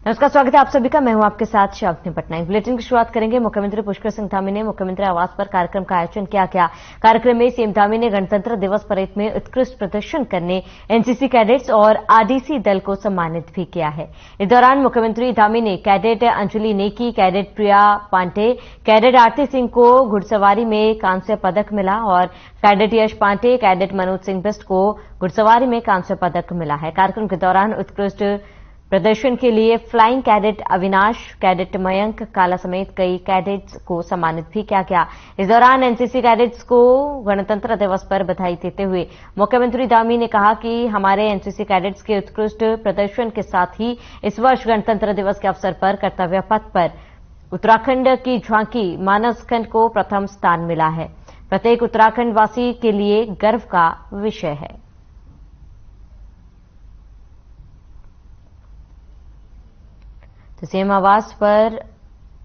नमस्कार, स्वागत है आप सभी का। मैं हूं आपके साथ शांति पटनायक। बुलेटिन की शुरुआत करेंगे। मुख्यमंत्री पुष्कर सिंह धामी ने मुख्यमंत्री आवास पर कार्यक्रम का आयोजन किया। कार्यक्रम में सीएम धामी ने गणतंत्र दिवस परेड में उत्कृष्ट प्रदर्शन करने एनसीसी कैडेट्स और आरडीसी दल को सम्मानित भी किया है। इस दौरान मुख्यमंत्री धामी ने कैडेट अंजलि नेकी, कैडेट प्रिया पांडे, कैडेट आरती सिंह को घुड़सवारी में कांस्य पदक मिला और कैडेट यश पांडे, कैडेट मनोज सिंह बिस्ट को घुड़सवारी में कांस्य पदक मिला है। कार्यक्रम के दौरान उत्कृष्ट प्रदर्शन के लिए flying cadet Avinash, cadet Mayank काला समेत कई कैडेट्स को सम्मानित भी किया गया। इस दौरान एनसीसी कैडेट्स को गणतंत्र दिवस पर बधाई देते हुए मुख्यमंत्री धामी ने कहा कि हमारे एनसीसी कैडेट्स के उत्कृष्ट प्रदर्शन के साथ ही इस वर्ष गणतंत्र दिवस के अवसर पर कर्तव्य पथ पर उत्तराखंड की झांकी मानसखंड को प्रथम स्थान मिला है। प्रत्येक उत्तराखंड वासी के लिए गर्व का विषय है। तो सीएम आवास पर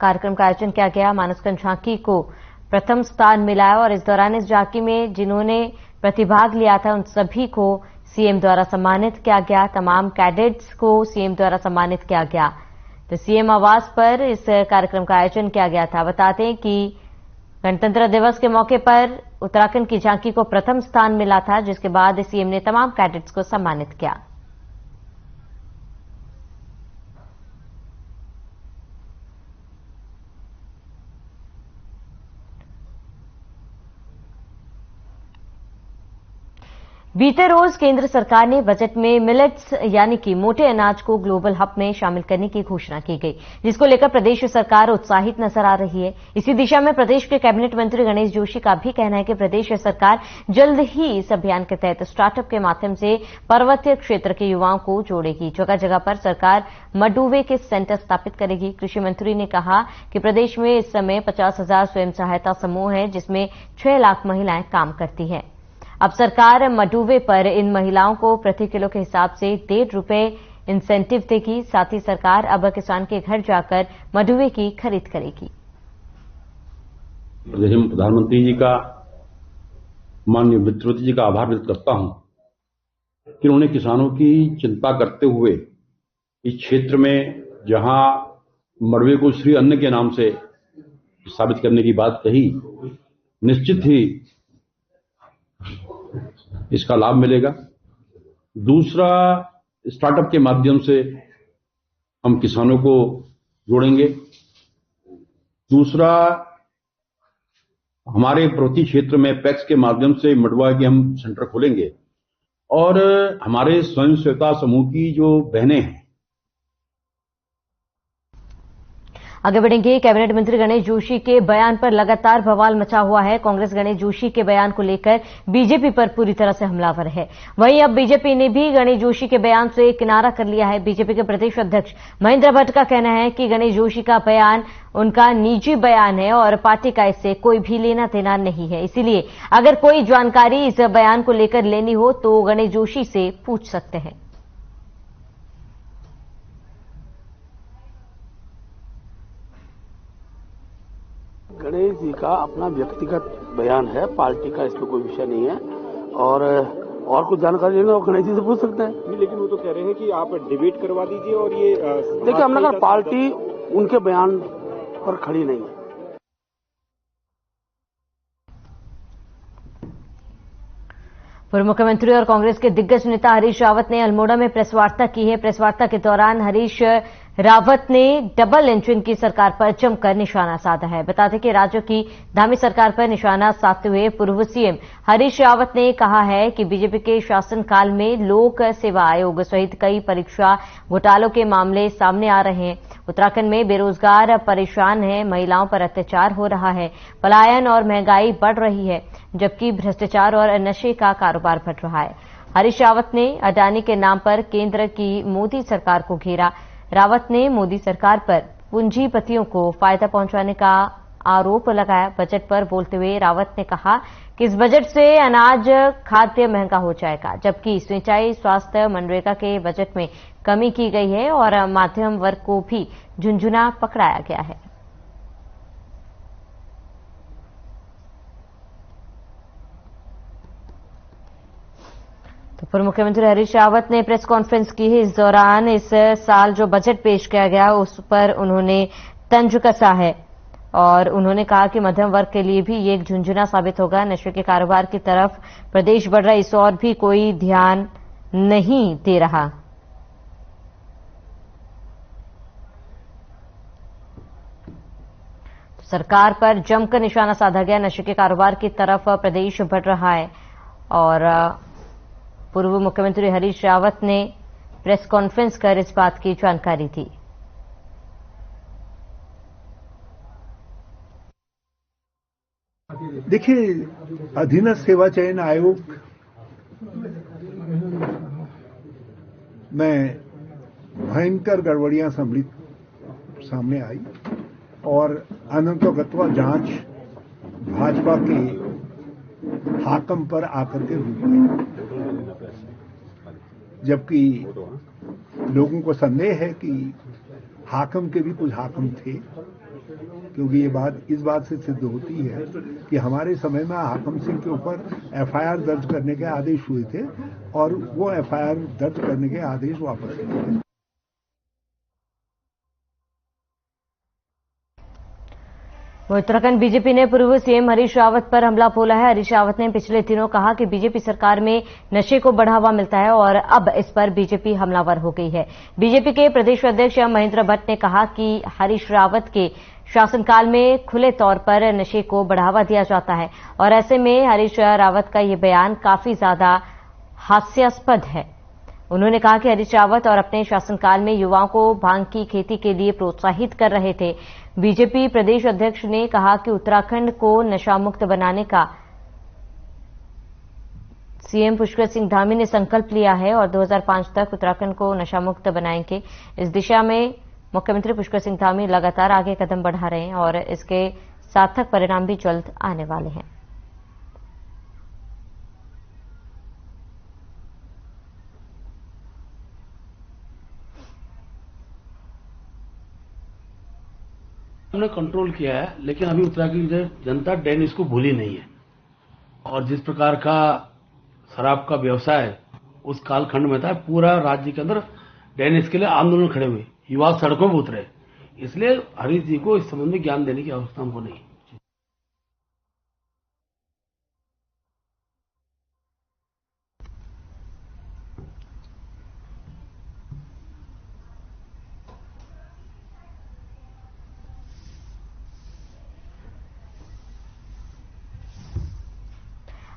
कार्यक्रम का आयोजन किया गया। मानसखंड झांकी को प्रथम स्थान मिला है और इस दौरान इस झांकी में जिन्होंने प्रतिभाग लिया था उन सभी को सीएम द्वारा सम्मानित किया गया। तमाम कैडेट्स को सीएम द्वारा सम्मानित किया गया। तो सीएम आवास पर इस कार्यक्रम का आयोजन किया गया था। बता दें कि गणतंत्र दिवस के मौके पर उत्तराखंड की झांकी को प्रथम स्थान मिला था, जिसके बाद सीएम ने तमाम कैडेट्स को सम्मानित किया। बीते रोज केंद्र सरकार ने बजट में मिलेट्स यानी कि मोटे अनाज को ग्लोबल हब में शामिल करने की घोषणा की गई, जिसको लेकर प्रदेश सरकार उत्साहित नजर आ रही है। इसी दिशा में प्रदेश के कैबिनेट मंत्री गणेश जोशी का भी कहना है कि प्रदेश सरकार जल्द ही इस अभियान के तहत स्टार्टअप के माध्यम से पर्वतीय क्षेत्र के युवाओं को जोड़ेगी। जगह जगह पर सरकार मडुवे के सेंटर स्थापित करेगी। कृषि मंत्री ने कहा कि प्रदेश में इस समय 50,000 स्वयं सहायता समूह है, जिसमें 6 लाख महिलाएं काम करती हैं। अब सरकार मडुवे पर इन महिलाओं को प्रति किलो के हिसाब से ₹1.5 इंसेंटिव देगी। साथ ही सरकार अब किसान के घर जाकर मडुवे की खरीद करेगी। प्रधानमंत्री जी का, माननीय वित्तमंत्री जी का आभार व्यक्त करता हूं कि उन्होंने किसानों की चिंता करते हुए इस क्षेत्र में जहां मडुवे को श्री अन्न के नाम से साबित करने की बात कही, निश्चित ही इसका लाभ मिलेगा। दूसरा, स्टार्टअप के माध्यम से हम किसानों को जोड़ेंगे। दूसरा, हमारे पर्वतीय क्षेत्र में पैक्स के माध्यम से मडुवा के हम सेंटर खोलेंगे और हमारे स्वयं सहायता समूह की जो बहनें हैं। आगे बढ़ेंगे। कैबिनेट मंत्री गणेश जोशी के बयान पर लगातार बवाल मचा हुआ है। कांग्रेस गणेश जोशी के बयान को लेकर बीजेपी पर पूरी तरह से हमलावर है। वहीं अब बीजेपी ने भी गणेश जोशी के बयान से किनारा कर लिया है। बीजेपी के प्रदेश अध्यक्ष महेंद्र भट्ट का कहना है कि गणेश जोशी का बयान उनका निजी बयान है और पार्टी का इससे कोई भी लेना देना नहीं है। इसीलिए अगर कोई जानकारी इस बयान को लेकर लेनी हो तो गणेश जोशी से पूछ सकते हैं। गणेश जी का अपना व्यक्तिगत बयान है, पार्टी का इसमें कोई विषय नहीं है। और कुछ जानकारी लेना हो गणेश जी से पूछ सकते हैं। लेकिन वो तो कह रहे हैं कि आप डिबेट करवा दीजिए और ये देखिए, हमने कहा पार्टी उनके बयान पर खड़ी नहीं है। पूर्व मुख्यमंत्री और कांग्रेस के दिग्गज नेता हरीश रावत ने अल्मोड़ा में प्रेस वार्ता की है। प्रेस वार्ता के दौरान हरीश रावत ने डबल इंजन की सरकार पर जमकर निशाना साधा है। बता दें कि राज्य की धामी सरकार पर निशाना साधते हुए पूर्व सीएम हरीश रावत ने कहा है कि बीजेपी के शासनकाल में लोक सेवा आयोग सहित कई परीक्षा घोटालों के मामले सामने आ रहे हैं। उत्तराखंड में बेरोजगार परेशान है, महिलाओं पर अत्याचार हो रहा है, पलायन और महंगाई बढ़ रही है, जबकि भ्रष्टाचार और नशे का कारोबार बढ़ रहा है। हरीश रावत ने अडानी के नाम पर केंद्र की मोदी सरकार को घेरा। रावत ने मोदी सरकार पर पूंजीपतियों को फायदा पहुंचाने का आरोप लगाया। बजट पर बोलते हुए रावत ने कहा कि इस बजट से अनाज खाद्य महंगा हो जाएगा, जबकि सिंचाई, स्वास्थ्य, मनरेगा के बजट में कमी की गई है और मध्यम वर्ग को भी झुंझुना पकड़ाया गया है। तो पूर्व मुख्यमंत्री हरीश रावत ने प्रेस कॉन्फ्रेंस की है। इस दौरान इस साल जो बजट पेश किया गया उस पर उन्होंने तंज कसा है और उन्होंने कहा कि मध्यम वर्ग के लिए भी ये एक झुंझुना साबित होगा। नशे के कारोबार की तरफ प्रदेश बढ़ रहा, इस और भी कोई ध्यान नहीं दे रहा। सरकार पर जमकर निशाना साधा गया। नशे के कारोबार की तरफ प्रदेश बढ़ रहा है और पूर्व मुख्यमंत्री हरीश रावत ने प्रेस कॉन्फ्रेंस कर इस बात की जानकारी दी। देखिए, अधीनस्थ सेवा चयन आयोग में भयंकर गड़बड़ियां सामने आई और अनंतगत्वा जांच भाजपा के हाकम पर आकर के हुई, जबकि लोगों को संदेह है कि हाकम के भी कुछ हाकम थे, क्योंकि इस बात से सिद्ध होती है कि हमारे समय में हाकम सिंह के ऊपर एफआईआर दर्ज करने के आदेश हुए थे और वो एफआईआर दर्ज करने के आदेश वापस लिए गए। उत्तराखंड बीजेपी ने पूर्व सीएम हरीश रावत पर हमला बोला है। हरीश रावत ने पिछले दिनों कहा कि बीजेपी सरकार में नशे को बढ़ावा मिलता है और अब इस पर बीजेपी हमलावर हो गई है। बीजेपी के प्रदेश अध्यक्ष महेंद्र भट्ट ने कहा कि हरीश रावत के शासनकाल में खुले तौर पर नशे को बढ़ावा दिया जाता है और ऐसे में हरीश रावत का ये बयान काफी ज्यादा हास्यास्पद है। उन्होंने कहा कि हरीश रावत और अपने शासनकाल में युवाओं को भांग की खेती के लिए प्रोत्साहित कर रहे थे। बीजेपी प्रदेश अध्यक्ष ने कहा कि उत्तराखंड को नशा मुक्त बनाने का सीएम पुष्कर सिंह धामी ने संकल्प लिया है और 2005 तक उत्तराखंड को नशा मुक्त बनाएंगे। इस दिशा में मुख्यमंत्री पुष्कर सिंह धामी लगातार आगे कदम बढ़ा रहे हैं और इसके सार्थक परिणाम भी जल्द आने वाले हैं। हमने कंट्रोल किया है, लेकिन अभी उत्तराखंड की जनता डेनिस को भूली नहीं है और जिस प्रकार का शराब का व्यवसाय है उस कालखंड में था, पूरा राज्य के अंदर डेनिस के लिए आंदोलन खड़े हुए, युवा सड़कों पर उतरे। इसलिए हरीश जी को इस संबंध में ज्ञान देने की आवश्यकता हमको नहीं।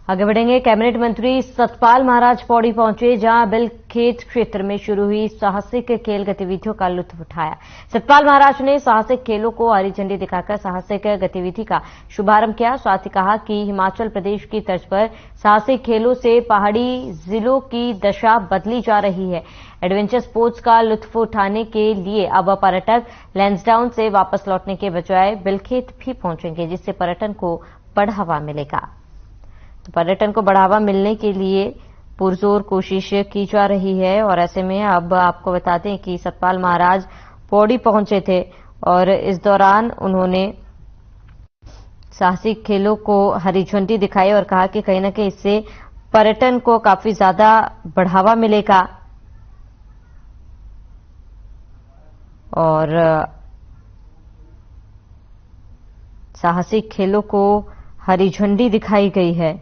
आगे बढ़ेंगे। कैबिनेट मंत्री सतपाल महाराज पौड़ी पहुंचे, जहां बिलखेत क्षेत्र में शुरू हुई साहसिक खेल गतिविधियों का लुत्फ उठाया। सतपाल महाराज ने साहसिक खेलों को हरी झंडी दिखाकर साहसिक गतिविधि का शुभारंभ किया। साथ ही कहा कि हिमाचल प्रदेश की तर्ज पर साहसिक खेलों से पहाड़ी जिलों की दशा बदली जा रही है। एडवेंचर स्पोर्ट्स का लुत्फ उठाने के लिए अब पर्यटक लैंसडाउन से वापस लौटने के बजाय बिलखेत भी पहुंचेंगे, जिससे पर्यटन को बढ़ावा मिलेगा। तो पर्यटन को बढ़ावा मिलने के लिए पुरजोर कोशिश की जा रही है और ऐसे में अब आपको बता दें कि सतपाल महाराज पौड़ी पहुंचे थे और इस दौरान उन्होंने साहसिक खेलों को हरी झंडी दिखाई और कहा कि कहीं न कहीं इससे पर्यटन को काफी ज्यादा बढ़ावा मिलेगा और साहसिक खेलों को हरी झंडी दिखाई गई है।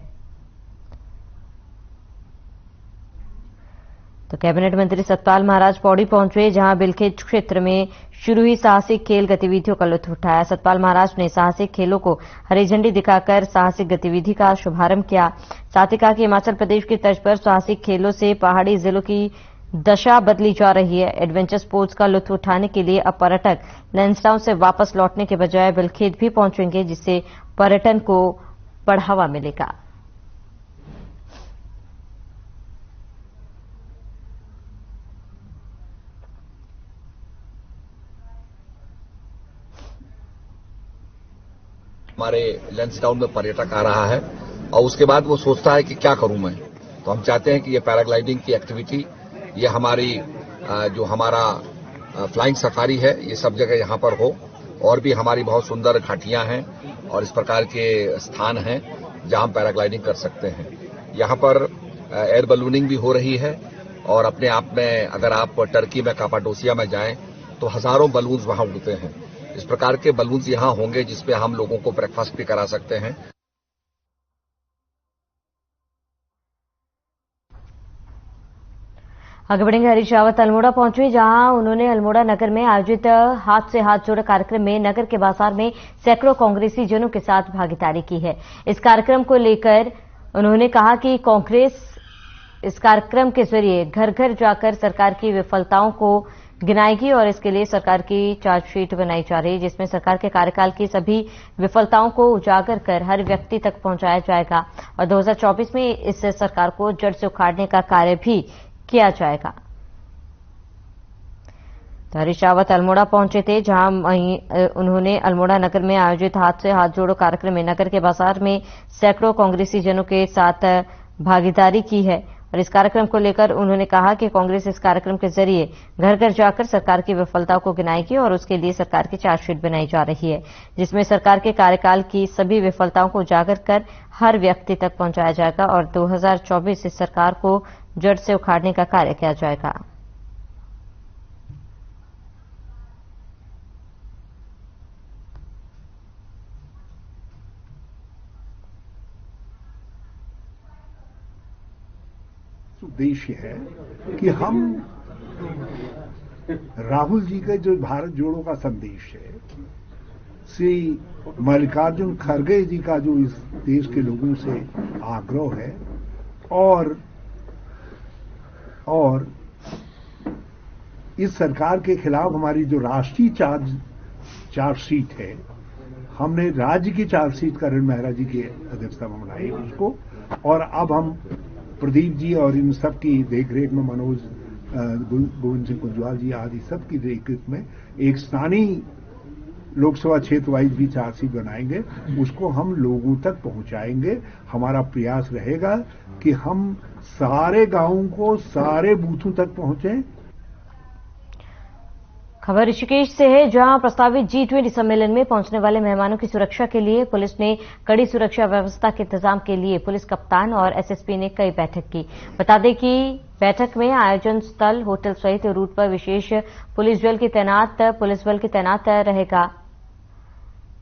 तो कैबिनेट मंत्री सतपाल महाराज पौड़ी पहुंचे, जहां बिलखेत क्षेत्र में शुरू हुई साहसिक खेल गतिविधियों का लुत्फ उठाया। सतपाल महाराज ने साहसिक खेलों को हरी झंडी दिखाकर साहसिक गतिविधि का शुभारंभ किया। साथ ही कहा कि हिमाचल प्रदेश की तर्ज पर साहसिक खेलों से पहाड़ी जिलों की दशा बदली जा रही है। एडवेंचर स्पोर्ट्स का लुत्फ उठाने के लिए अब पर्यटक लैंसडाउन से वापस लौटने के बजाय बिलखेत भी पहुंचेंगे, जिससे पर्यटन को बढ़ावा मिलेगा। हमारे लैंसडाउन में पर्यटक आ रहा है और उसके बाद वो सोचता है कि क्या करूं मैं। तो हम चाहते हैं कि ये पैराग्लाइडिंग की एक्टिविटी, ये हमारी जो हमारा फ्लाइंग सफारी है, ये सब जगह यहाँ पर हो और भी हमारी बहुत सुंदर घाटियां हैं और इस प्रकार के स्थान हैं जहां हम पैराग्लाइडिंग कर सकते हैं। यहाँ पर एयर बलूनिंग भी हो रही है और अपने आप में अगर आप टर्की में कापाडोसिया में जाएं तो हजारों बलून्स वहां उड़ते हैं। इस प्रकार के बलून्स यहां होंगे जिसपे हम लोगों को ब्रेकफास्ट भी करा सकते हैं। आगे बढ़ेंगे। हरीश रावत अल्मोड़ा पहुंचे, जहां उन्होंने अल्मोड़ा नगर में आयोजित हाथ से हाथ जोड़ कार्यक्रम में नगर के बाजार में सैकड़ों कांग्रेसी जनों के साथ भागीदारी की है। इस कार्यक्रम को लेकर उन्होंने कहा कि कांग्रेस इस कार्यक्रम के जरिए घर घर जाकर सरकार की विफलताओं को गिनाएगी और इसके लिए सरकार की चार्जशीट बनाई जा रही है, जिसमें सरकार के कार्यकाल की सभी विफलताओं को उजागर कर हर व्यक्ति तक पहुंचाया जाएगा और 2024 में इस सरकार को जड़ से उखाड़ने का कार्य भी किया जाएगा। तो हरीश रावत अल्मोड़ा पहुंचे थे, जहां उन्होंने अल्मोड़ा नगर में आयोजित हाथ से हाथ जोड़ो कार्यक्रम में नगर के बाजार में सैकड़ों कांग्रेसी जनों के साथ भागीदारी की है और इस कार्यक्रम को लेकर उन्होंने कहा कि कांग्रेस इस कार्यक्रम के जरिए घर घर जाकर सरकार की विफलताओं को गिनाएगी और उसके लिए सरकार की चार्जशीट बनाई जा रही है, जिसमें सरकार के कार्यकाल की सभी विफलताओं को उजागर कर हर व्यक्ति तक पहुंचाया जाएगा और 2024 इस सरकार को जड़ से उखाड़ने का कार्य किया जाएगा। उद्देश्य है कि हम राहुल जी का जो भारत जोड़ो का संदेश है, श्री मल्लिकार्जुन खड़गे जी का जो इस देश के लोगों से आग्रह है और इस सरकार के खिलाफ हमारी जो राष्ट्रीय चार्जशीट है, हमने राज्य की चार्जशीट करण मेहरा जी की अध्यक्षता में बनाई उसको, और अब हम प्रदीप जी और इन सब की देखरेख में मनोज गोविंद सिंह कुंजवाल जी आदि सब की देखरेख में एक स्थानीय लोकसभा क्षेत्र वाइज भी चार्जशीट बनाएंगे, उसको हम लोगों तक पहुंचाएंगे। हमारा प्रयास रहेगा कि हम सारे गांवों को सारे बूथों तक पहुंचे। खबर ऋषिकेश से है, जहां प्रस्तावित G20 सम्मेलन में पहुंचने वाले मेहमानों की सुरक्षा के लिए पुलिस ने कड़ी सुरक्षा व्यवस्था के इंतजाम के लिए पुलिस कप्तान और एसएसपी ने कई बैठक की। बता दें कि बैठक में आयोजन स्थल, होटल सहित रूट पर विशेष पुलिस बल की तैनात रहेगा।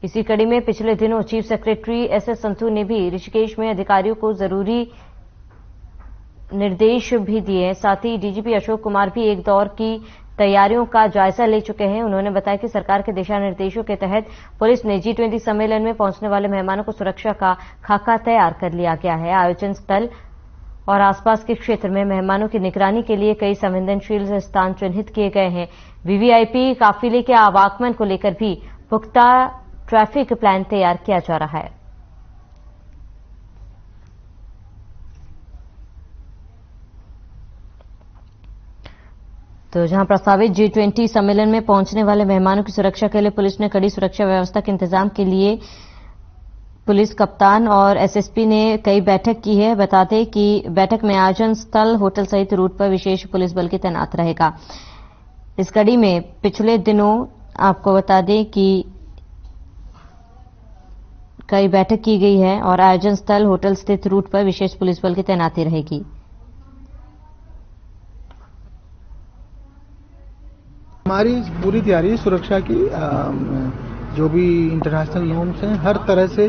इसी कड़ी में पिछले दिनों चीफ सेक्रेटरी एसएस संतू ने भी ऋषिकेश में अधिकारियों को जरूरी निर्देश भी दिए। साथ ही डीजीपी अशोक कुमार भी एक दौर की तैयारियों का जायजा ले चुके हैं। उन्होंने बताया कि सरकार के दिशा निर्देशों के तहत पुलिस ने G20 सम्मेलन में पहुंचने वाले मेहमानों को सुरक्षा का खाका तैयार कर लिया गया है। आयोजन स्थल और आसपास के क्षेत्र में मेहमानों की निगरानी के लिए कई संवेदनशील स्थान चिन्हित किए गए हैं। वीवीआईपी काफिले के आवागमन को लेकर भी पुख्ता ट्रैफिक प्लान तैयार किया जा रहा है। तो जहां प्रस्तावित G20 सम्मेलन में पहुंचने वाले मेहमानों की सुरक्षा के लिए पुलिस ने कड़ी सुरक्षा व्यवस्था के इंतजाम के लिए पुलिस कप्तान और एसएसपी ने कई बैठक की है। बता दें कि बैठक में आयोजन स्थल, होटल सहित रूट पर विशेष पुलिस बल की तैनात रहेगा। इस कड़ी में पिछले दिनों आपको बता दें कि कई बैठक की गई है और आयोजन स्थल, होटल स्थित रूट पर विशेष पुलिस बल की तैनाती रहेगी। हमारी पूरी तैयारी सुरक्षा की, जो भी इंटरनेशनल नॉर्म्स हैं, हर तरह से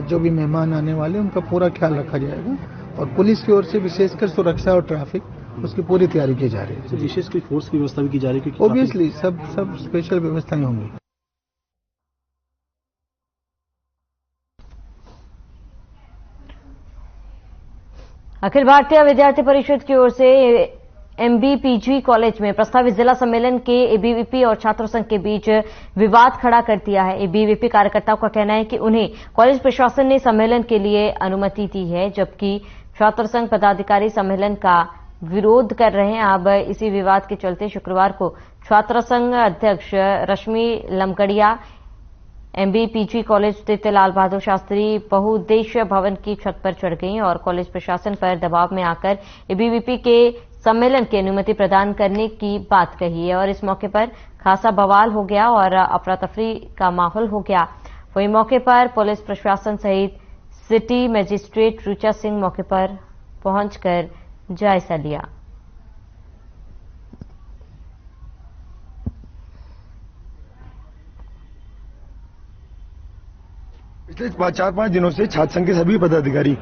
जो भी मेहमान आने वाले उनका पूरा ख्याल रखा जाएगा और पुलिस की ओर से विशेषकर सुरक्षा और ट्रैफिक उसकी पूरी तैयारी की जा रही है। तो विशेष कोई फोर्स की व्यवस्था भी की जा रही है? ऑब्वियसली सब स्पेशल व्यवस्थाएं होंगी। अखिल भारतीय विद्यार्थी परिषद की ओर से MBPG कॉलेज में प्रस्तावित जिला सम्मेलन के ABVP और छात्र संघ के बीच विवाद खड़ा कर दिया है। ABVP कार्यकर्ताओं का कहना है कि उन्हें कॉलेज प्रशासन ने सम्मेलन के लिए अनुमति दी है, जबकि छात्र संघ पदाधिकारी सम्मेलन का विरोध कर रहे हैं। अब इसी विवाद के चलते शुक्रवार को छात्र संघ अध्यक्ष रश्मि लमगड़िया MBPG कॉलेज स्थित लाल बहादुर शास्त्री बहुउद्देश्य भवन की छत पर चढ़ गई और कॉलेज प्रशासन पर दबाव में आकर ABVP के सम्मेलन की अनुमति प्रदान करने की बात कही है और इस मौके पर खासा बवाल हो गया और अफरा तफरी का माहौल हो गया। वहीं मौके पर पुलिस प्रशासन सहित सिटी मजिस्ट्रेट रुचा सिंह मौके पर पहुंचकर जायजा लिया। पिछले 4-5 दिनों से छात्र संघ के सभी पदाधिकारी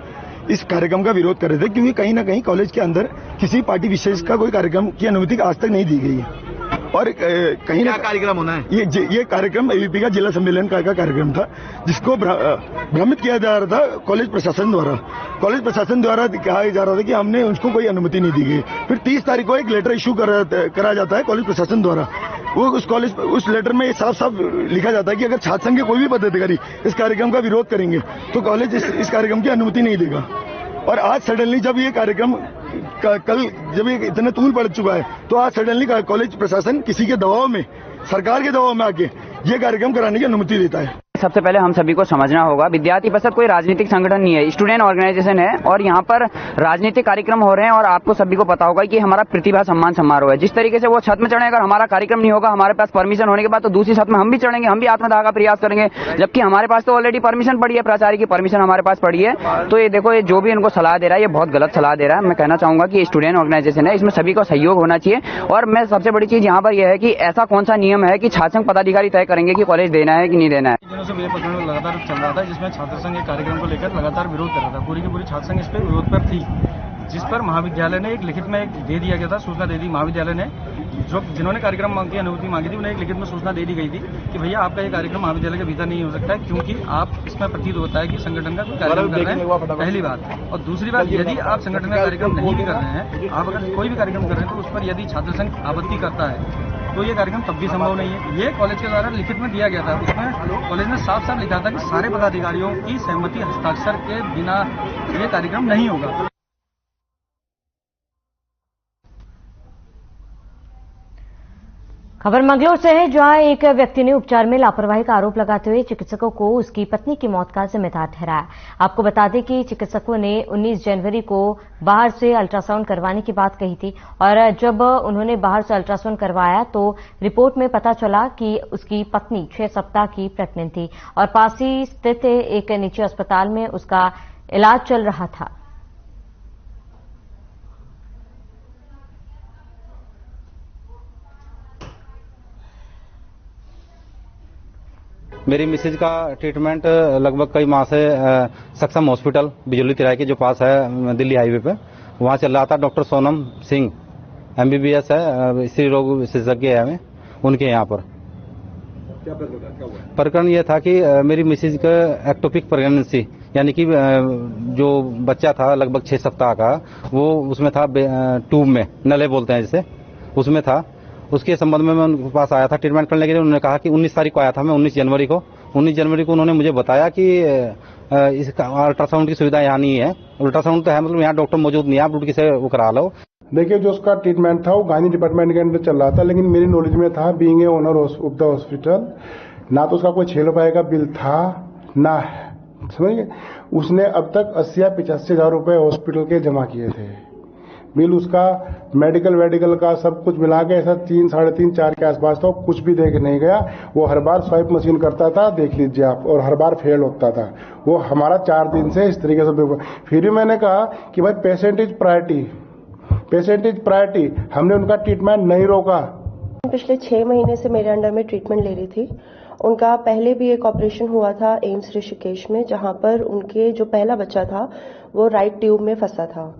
इस कार्यक्रम का विरोध कर रहे थे, क्योंकि कहीं ना कहीं कॉलेज के अंदर किसी पार्टी विशेष का कोई कार्यक्रम की अनुमति आज तक नहीं दी गई है। और कहीं ना कार्यक्रम होना है, ये कार्यक्रम एबीपी का जिला सम्मेलन का कार्यक्रम था, जिसको भ्रमित किया जा रहा था कॉलेज प्रशासन द्वारा। कॉलेज प्रशासन द्वारा कहा जा रहा था कि हमने उसको कोई अनुमति नहीं दी गई। फिर 30 तारीख को एक लेटर इशू करा जाता है कॉलेज प्रशासन द्वारा। वो उस लेटर में साफ साफ लिखा जाता है कि अगर छात्र संघ के कोई भी पदाधिकारी इस कार्यक्रम का विरोध करेंगे तो कॉलेज इस कार्यक्रम की अनुमति नहीं देगा। और आज सडनली जब ये कार्यक्रम कल जब ये इतना तूल पड़ चुका है, तो आज सडनली कॉलेज प्रशासन किसी के दबाव में, सरकार के दबाव में आके ये कार्यक्रम कराने की अनुमति देता है। सबसे पहले हम सभी को समझना होगा, विद्यार्थी परिषद कोई राजनीतिक संगठन नहीं है, स्टूडेंट ऑर्गेनाइजेशन है और यहाँ पर राजनीतिक कार्यक्रम हो रहे हैं। और आपको सभी को पता होगा कि हमारा प्रतिभा सम्मान समारोह है। जिस तरीके से वो छत में चढ़े, अगर हमारा कार्यक्रम नहीं होगा, हमारे पास परमिशन होने के बाद, तो दूसरी छत में हम भी चढ़ेंगे, हम भी आत्मदाह का प्रयास करेंगे, जबकि हमारे पास तो ऑलरेडी परमिशन पड़ी है, प्राचार्य की परमिशन हमारे पास पड़ी है। तो ये देखो, ये जो भी इनको सलाह दे रहा है, ये बहुत गलत सलाह दे रहा है। मैं कहना चाहूंगा कि स्टूडेंट ऑर्गेनाइजेशन है, इसमें सभी को सहयोग होना चाहिए। और मैं सबसे बड़ी चीज यहाँ पर यह है कि ऐसा कौन सा नियम है कि छात्र संघ पदाधिकारी तय करेंगे कि कॉलेज देना है कि नहीं देना है। चल रहा था, जिसमें छात्र संघ के कार्यक्रम को लेकर लगातार विरोध कर रहा था। पूरी की पूरी छात्र संघ इस पर विरोध पर थी, जिस पर महाविद्यालय ने एक लिखित में दे दिया गया था, सूचना दे दी महाविद्यालय ने। जिन्होंने कार्यक्रम की अनुमति मांगी थी, उन्हें एक लिखित में सूचना दे दी गई थी कि भैया आपका ये कार्यक्रम महाविद्यालय के भीतर नहीं हो सकता है, क्योंकि आप इसमें प्रतीत होता है कि संगठन का कोई कार्यक्रम कर रहे हैं, पहली बात। और दूसरी बात, यदि आप संगठन का कार्यक्रम नहीं भी कर रहे हैं, आप अगर कोई भी कार्यक्रम कर रहे हैं, तो उस पर यदि छात्र संघ आपत्ति करता है तो ये कार्यक्रम तब भी संभव नहीं है। ये कॉलेज के द्वारा लिखित में दिया गया था। उसमें कॉलेज ने साफ साफ लिखा था कि सारे पदाधिकारियों की सहमति हस्ताक्षर के बिना ये कार्यक्रम नहीं होगा। खबर मंगलौर से है, जहां एक व्यक्ति ने उपचार में लापरवाही का आरोप लगाते हुए चिकित्सकों को उसकी पत्नी की मौत का जिम्मेदार ठहराया। आपको बता दें कि चिकित्सकों ने 19 जनवरी को बाहर से अल्ट्रासाउंड करवाने की बात कही थी और जब उन्होंने बाहर से अल्ट्रासाउंड करवाया तो रिपोर्ट में पता चला कि उसकी पत्नी 6 सप्ताह की प्रेग्नेंट थी और पास ही स्थित एक निजी अस्पताल में उसका इलाज चल रहा था। मेरी मिसेज का ट्रीटमेंट लगभग कई माह से सक्षम हॉस्पिटल बिजली तिराई के जो पास है दिल्ली हाईवे पे, वहां चल रहा था। डॉक्टर सोनम सिंह MBBS है, स्त्री रोग विशेषज्ञ है हमें, उनके यहाँ पर। क्या प्रकरण ये था कि मेरी मिसेज का एक्टोपिक प्रेगनेंसी, यानी कि जो बच्चा था लगभग 6 सप्ताह का, वो उसमें था ट्यूब में, नले बोलते हैं जिसे, उसमें था। उसके संबंध में मैं उनके पास आया था ट्रीटमेंट करने के लिए। उन्होंने कहा कि 19 तारीख को आया था मैं, 19 जनवरी को उन्होंने मुझे बताया कि इसका अल्ट्रासाउंड की सुविधा यहाँ नहीं है। अल्ट्रासाउंड तो है, मतलब यहाँ डॉक्टर मौजूद नहीं है, आप लुटकी से वो करा लो। देखिए, जो उसका ट्रीटमेंट था वो गायनी डिपार्टमेंट के अंदर चल रहा था, लेकिन मेरी नॉलेज में था, being a owner of the hospital, ना तो उसका कोई 6 रुपए का बिल था ना है, समझिए। उसने अब तक 80 या 85 हजार रुपए हॉस्पिटल के जमा किए थे। बिल उसका मेडिकल का सब कुछ मिला के ऐसा 3, 3.5, 4 के आसपास था। कुछ भी देख नहीं गया। वो हर बार स्वाइप मशीन करता था, देख लीजिए आप, और हर बार फेल होता था। वो हमारा 4 दिन से इस तरीके से। फिर भी मैंने कहा कि भाई पेशेंट इज प्रायोरिटी, हमने उनका ट्रीटमेंट नहीं रोका। पिछले 6 महीने से मेरे अंडर में ट्रीटमेंट ले रही थी। उनका पहले भी एक ऑपरेशन हुआ था एम्स ऋषिकेश में, जहां पर उनके जो पहला बच्चा था वो राइट ट्यूब में फंसा था।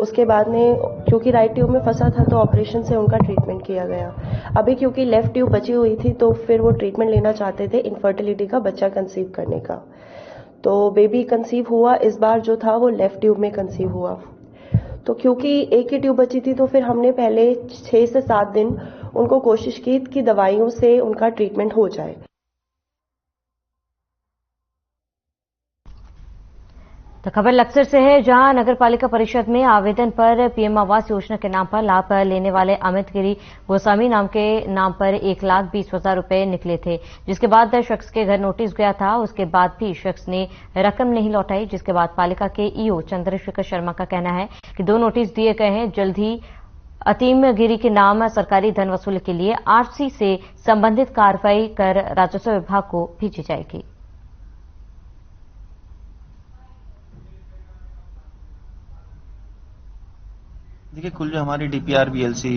उसके बाद में क्योंकि राइट ट्यूब में फंसा था तो ऑपरेशन से उनका ट्रीटमेंट किया गया। अभी क्योंकि लेफ्ट ट्यूब बची हुई थी तो फिर वो ट्रीटमेंट लेना चाहते थे इनफर्टिलिटी का, बच्चा कंसीव करने का। तो बेबी कंसीव हुआ, इस बार जो था वो लेफ्ट ट्यूब में कंसीव हुआ। तो क्योंकि एक ही ट्यूब बची थी तो फिर हमने पहले 6 से 7 दिन उनको कोशिश की कि दवाइयों से उनका ट्रीटमेंट हो जाए। तो खबर लक्सर से है, जहां नगर पालिका परिषद में आवेदन पर पीएम आवास योजना के नाम पर लाभ लेने वाले अमित गिरी गोस्वामी नाम के नाम पर 1,20,000 रुपए निकले थे, जिसके बाद शख्स के घर नोटिस गया था। उसके बाद भी शख्स ने रकम नहीं लौटाई, जिसके बाद पालिका के ईओ चंद्रशेखर शर्मा का कहना है कि 2 नोटिस दिए गए हैं। जल्द ही अतीम गिरी के नाम सरकारी धन वसूली के लिए आरसी से संबंधित कार्रवाई कर राजस्व विभाग को भेजी जाएगी। देखिए, कुल जो हमारी डीपीआर बीएलसी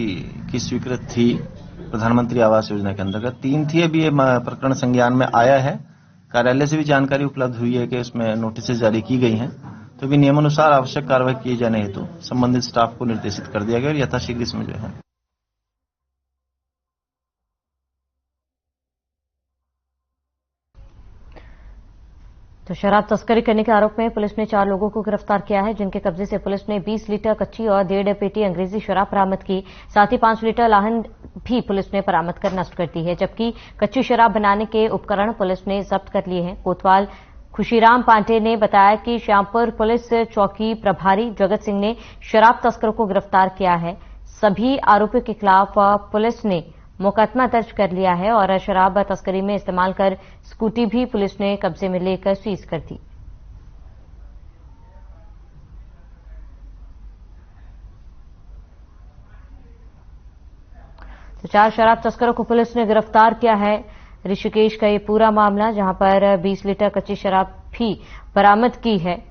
की स्वीकृत थी प्रधानमंत्री आवास योजना के अंतर्गत 3 थी। अभी ये प्रकरण संज्ञान में आया है। कार्यालय से भी जानकारी उपलब्ध हुई है कि उसमें नोटिस जारी की गई हैं, तो भी नियमानुसार आवश्यक कार्रवाई किए जाने हेतु संबंधित स्टाफ को निर्देशित कर दिया गया और यथाशीघ्र इसमें जो है तो शराब तस्करी करने के आरोप में पुलिस ने 4 लोगों को गिरफ्तार किया है, जिनके कब्जे से पुलिस ने 20 लीटर कच्ची और 1.5 पेटी अंग्रेजी शराब बरामद की। साथ ही 5 लीटर लाहन भी पुलिस ने बरामद कर नष्ट कर दी है, जबकि कच्ची शराब बनाने के उपकरण पुलिस ने जब्त कर लिए हैं। कोतवाल खुशीराम पांडे ने बताया कि श्यामपुर पुलिस चौकी प्रभारी जगत सिंह ने शराब तस्करों को गिरफ्तार किया है। सभी आरोपियों के खिलाफ पुलिस ने मुकदमा दर्ज कर लिया है और शराब तस्करी में इस्तेमाल कर स्कूटी भी पुलिस ने कब्जे में लेकर सीज कर दी। तो 4 शराब तस्करों को पुलिस ने गिरफ्तार किया है। ऋषिकेश का ये पूरा मामला, जहां पर 20 लीटर कच्ची शराब भी बरामद की है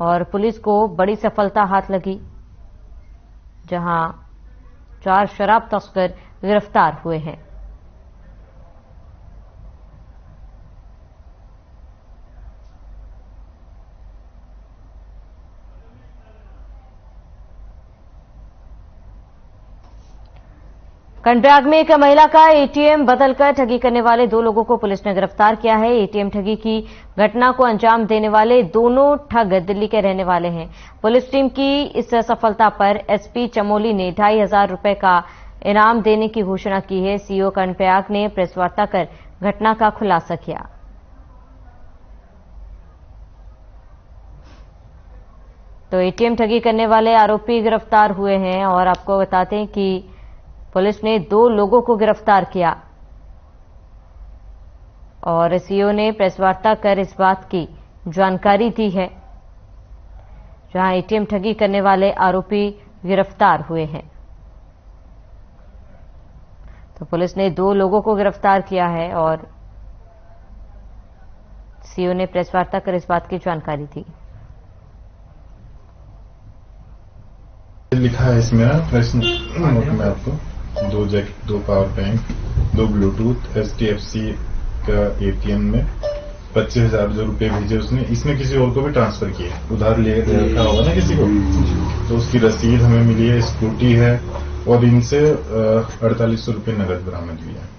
और पुलिस को बड़ी सफलता हाथ लगी, जहां 4 शराब तस्कर गिरफ्तार हुए हैं। कर्णप्रयाग में एक महिला का एटीएम बदलकर ठगी करने वाले 2 लोगों को पुलिस ने गिरफ्तार किया है। एटीएम ठगी की घटना को अंजाम देने वाले दोनों ठग दिल्ली के रहने वाले हैं। पुलिस टीम की इस सफलता पर एसपी चमोली ने 2,500 रुपए का इनाम देने की घोषणा की है। सीओ कर्णप्रयाग ने प्रेस वार्ता कर घटना का खुलासा किया। तो एटीएम ठगी करने वाले आरोपी गिरफ्तार हुए हैं और आपको बताते हैं कि पुलिस ने 2 लोगों को गिरफ्तार किया और सीओ ने प्रेस वार्ता कर इस बात की जानकारी दी है, जहां एटीएम ठगी करने वाले आरोपी गिरफ्तार हुए हैं। तो पुलिस ने 2 लोगों को गिरफ्तार किया है और सीओ ने प्रेस वार्ता कर इस बात की जानकारी दी। लिखा है इसमें प्रेस नोट में आपको 2 jack, 2 power bank, 2 bluetooth, HDFC का एटीएम में 25,000 रुपए भेजे उसने। इसमें किसी और को भी ट्रांसफर किया, उधार ले रखा होगा ना किसी को, तो उसकी रसीद हमें मिली है, स्कूटी है और इनसे 4800 रुपए नगद बरामद हुई है।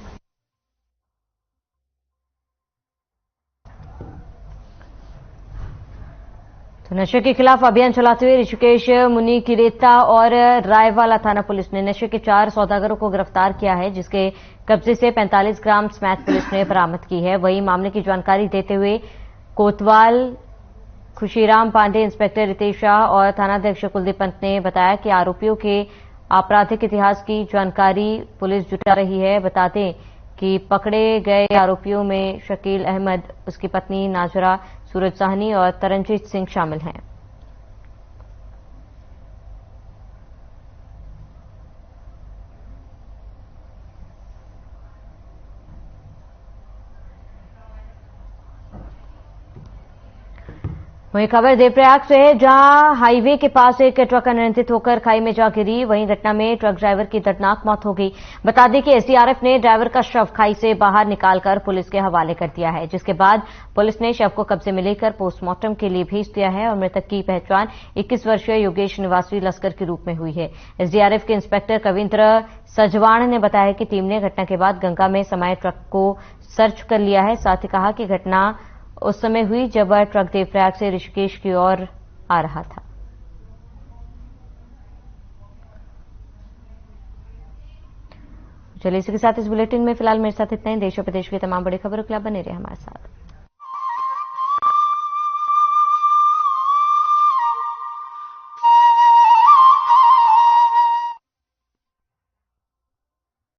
तो नशे के खिलाफ अभियान चलाते हुए ऋषिकेश, मुनि किरेता और रायवाला थाना पुलिस ने नशे के 4 सौदागरों को गिरफ्तार किया है, जिसके कब्जे से 45 ग्राम स्मैक पुलिस ने बरामद की है। वहीं मामले की जानकारी देते हुए कोतवाल खुशीराम पांडे, इंस्पेक्टर रितेश शाह और थानाध्यक्ष कुलदीप पंत ने बताया कि आरोपियों के आपराधिक इतिहास की जानकारी पुलिस जुटा रही है। बता दें कि पकड़े गए आरोपियों में शकील अहमद, उसकी पत्नी नाजरा, सूरज साहनी और तरनजीत सिंह शामिल हैं। वहीं खबर देवप्रयाग से है, जहां हाईवे के पास एक ट्रक अनियंत्रित होकर खाई में जा गिरी। वहीं घटना में ट्रक ड्राइवर की दर्दनाक मौत हो गई। बता दें कि एसडीआरएफ ने ड्राइवर का शव खाई से बाहर निकालकर पुलिस के हवाले कर दिया है, जिसके बाद पुलिस ने शव को कब्जे में लेकर पोस्टमार्टम के लिए भेज दिया है और मृतक की पहचान 21 वर्षीय योगेश निवासी लस्कर के रूप में हुई है। एसडीआरएफ के इंस्पेक्टर कविंद्र सजवाण ने बताया कि टीम ने घटना के बाद गंगा में समाये ट्रक को सर्च कर लिया है। साथ ही कहा कि घटना उस समय हुई जब ट्रक देवप्रयाग से ऋषिकेश की ओर आ रहा था। चलिए, इसी के साथ इस बुलेटिन में फिलहाल मेरे साथ इतना ही। देश और प्रदेश की तमाम बड़ी खबरों के लिए बने रहे हमारे साथ।